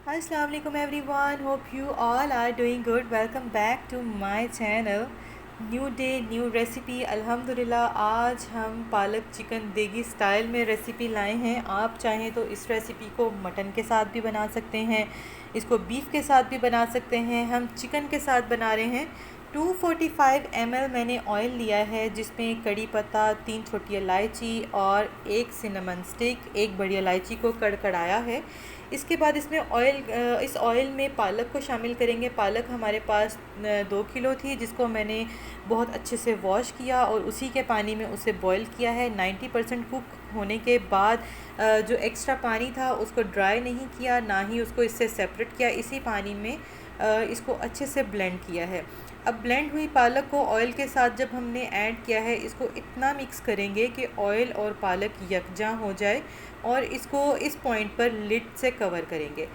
अस्सलाम वालेकुम everyone, hope you all are doing good. Welcome back to my channel. New day new recipe. अल्हम्दुलिल्लाह आज हम पालक चिकन देगी स्टाइल में रेसिपी लाए हैं। आप चाहें तो इस रेसिपी को मटन के साथ भी बना सकते हैं, इसको बीफ के साथ भी बना सकते हैं। हम चिकन के साथ बना रहे हैं। 245 ml मैंने ऑयल लिया है, जिसमें कड़ी पत्ता, 3 छोटी इलायची और 1 सिनेमन स्टिक, 1 बड़ी इलायची को कड़कड़ाया है। इसके बाद इसमें इस ऑयल में पालक को शामिल करेंगे। पालक हमारे पास 2 किलो थी, जिसको मैंने बहुत अच्छे से वॉश किया और उसी के पानी में उसे बॉईल किया है। 90% कुक होने के बाद जो एक्स्ट्रा पानी था उसको ड्राई नहीं किया, ना ही उसको इससे सेपरेट किया। इसी पानी में इसको अच्छे से ब्लेंड किया है। अब ब्लेंड हुई पालक को ऑयल के साथ जब हमने ऐड किया है, इसको इतना मिक्स करेंगे कि ऑयल और पालक यकजा हो जाए और इसको इस पॉइंट पर लिड से कवर करेंगे।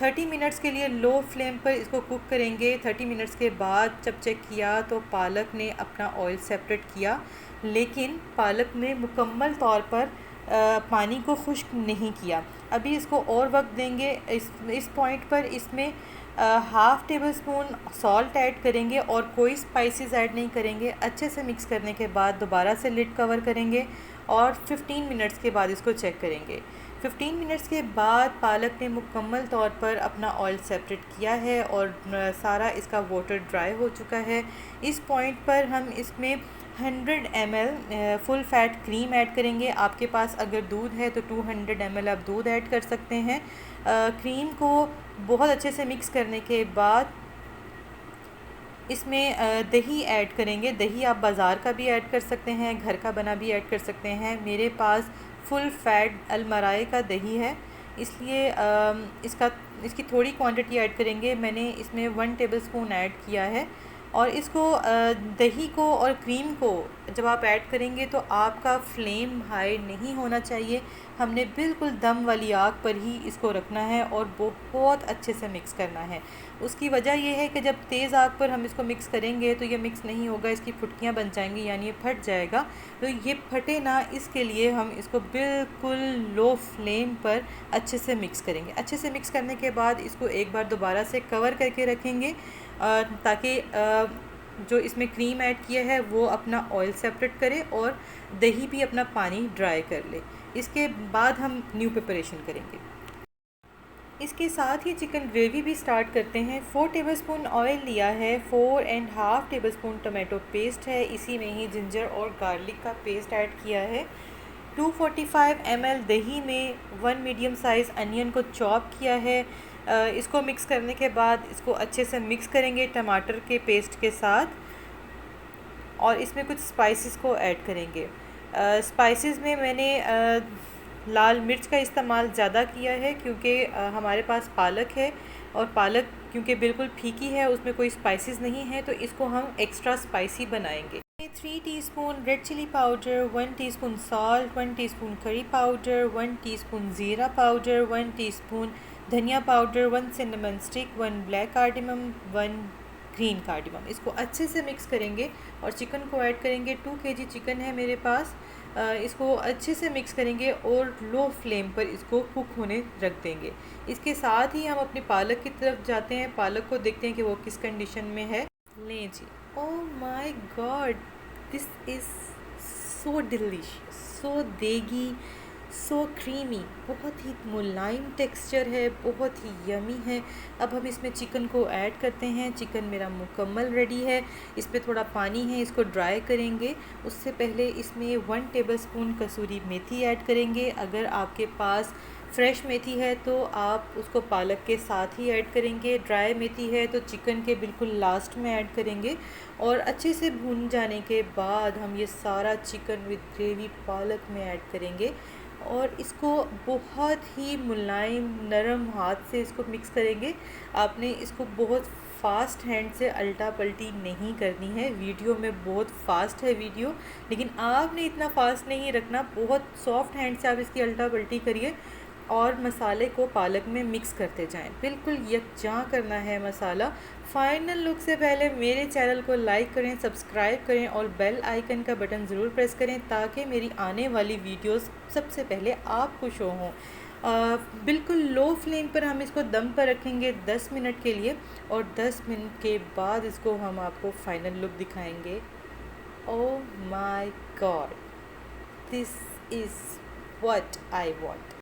30 मिनट्स के लिए लो फ्लेम पर इसको कुक करेंगे। 30 मिनट्स के बाद जब चेक किया तो पालक ने अपना ऑयल सेपरेट किया, लेकिन पालक ने मुकम्मल तौर पर पानी को खुश्क नहीं किया। अभी इसको और वक्त देंगे। इस पॉइंट पर इसमें half table spoon salt add करेंगे और कोई स्पाइसेस ऐड नहीं करेंगे। अच्छे से मिक्स करने के बाद दोबारा से लिड कवर करेंगे और 15 मिनट्स के बाद इसको चेक करेंगे। 15 मिनट्स के बाद पालक ने मुकम्मल तौर पर अपना ऑयल सेपरेट किया है और सारा इसका वाटर ड्राई हो चुका है। इस पॉइंट पर हम इसमें 100 ml full fat cream add करेंगे। आपके पास अगर दूध है तो 200 ml आप दूध ऐड कर सकते हैं। क्रीम को बहुत अच्छे से मिक्स करने के बाद इसमें दही ऐड करेंगे। दही आप बाज़ार का भी ऐड कर सकते हैं, घर का बना भी ऐड कर सकते हैं। मेरे पास फुल फैट अलमराई का दही है, इसलिए इसकी थोड़ी क्वांटिटी ऐड करेंगे। मैंने इसमें 1 टेबलस्पून ऐड किया है और इसको दही को और क्रीम को जब आप ऐड करेंगे तो आपका फ्लेम हाई नहीं होना चाहिए। हमने बिल्कुल दम वाली आग पर ही इसको रखना है और बहुत अच्छे से मिक्स करना है। उसकी वजह यह है कि जब तेज़ आग पर हम इसको मिक्स करेंगे तो ये मिक्स नहीं होगा, इसकी फुटकियाँ बन जाएंगी, यानी ये फट जाएगा। तो ये फटे ना, इसके लिए हम इसको बिल्कुल लो फ्लेम पर अच्छे से मिक्स करेंगे। अच्छे से मिक्स करने के बाद इसको एक बार दोबारा से कवर करके रखेंगे ताकि जो इसमें क्रीम ऐड किया है वो अपना ऑयल सेपरेट करे और दही भी अपना पानी ड्राई कर ले। इसके बाद हम न्यू प्रिपरेशन करेंगे। इसके साथ ही चिकन ग्रेवी भी स्टार्ट करते हैं। 4 टेबलस्पून ऑयल लिया है, 4.5 टेबलस्पून टमाटो पेस्ट है, इसी में ही जिंजर और गार्लिक का पेस्ट ऐड किया है। 245 ml दही में 1 मीडियम साइज़ अनियन को चॉप किया है। इसको मिक्स करने के बाद इसको अच्छे से मिक्स करेंगे टमाटर के पेस्ट के साथ और इसमें कुछ स्पाइसेस को ऐड करेंगे। स्पाइसेस में मैंने लाल मिर्च का इस्तेमाल ज़्यादा किया है क्योंकि हमारे पास पालक है और पालक क्योंकि बिल्कुल फीकी है, उसमें कोई स्पाइसेस नहीं है, तो इसको हम एक्स्ट्रा स्पाइसी बनाएंगे। 3 teaspoon red chilli powder, 1 teaspoon salt, 1 teaspoon curry powder, 1 teaspoon ज़ीरा पाउडर, 1 टीस्पून धनिया powder, 1 cinnamon stick, 1 black cardamom, 1 green cardamom. इसको अच्छे से मिक्स करेंगे और चिकन को ऐड करेंगे। 2 केजी चिकन है मेरे पास। इसको अच्छे से मिक्स करेंगे और लो फ्लेम पर इसको कुक होने रख देंगे। इसके साथ ही हम अपनी पालक की तरफ जाते हैं। पालक को देखते हैं कि वो किस कंडीशन में है। लें जी, oh my god, this is so delicious, so देगी, सो क्रीमी, बहुत ही मुलायम टेक्सचर है, बहुत ही यमी है। अब हम इसमें चिकन को ऐड करते हैं। चिकन मेरा मुकम्मल रेडी है। इस पर थोड़ा पानी है, इसको ड्राई करेंगे। उससे पहले इसमें 1 टेबलस्पून कसूरी मेथी ऐड करेंगे। अगर आपके पास फ्रेश मेथी है तो आप उसको पालक के साथ ही ऐड करेंगे। ड्राई मेथी है तो चिकन के बिल्कुल लास्ट में ऐड करेंगे और अच्छे से भून जाने के बाद हम ये सारा चिकन विद ग्रेवी पालक में ऐड करेंगे और इसको बहुत ही मुलायम नरम हाथ से इसको मिक्स करेंगे। आपने इसको बहुत फ़ास्ट हैंड से अल्टा पल्टी नहीं करनी है। वीडियो में बहुत फ़ास्ट है वीडियो, लेकिन आपने इतना फ़ास्ट नहीं रखना। बहुत सॉफ्ट हैंड से आप इसकी अल्टा पल्टी करिए और मसाले को पालक में मिक्स करते जाएं। बिल्कुल यकजां करना है मसाला। फाइनल लुक से पहले मेरे चैनल को लाइक करें, सब्सक्राइब करें और बेल आइकन का बटन ज़रूर प्रेस करें ताकि मेरी आने वाली वीडियोस सबसे पहले आपको शो हों। बिल्कुल लो फ्लेम पर हम इसको दम पर रखेंगे 10 मिनट के लिए, और 10 मिनट के बाद इसको हम आपको फाइनल लुक दिखाएंगे। ओह my god, this is what I want.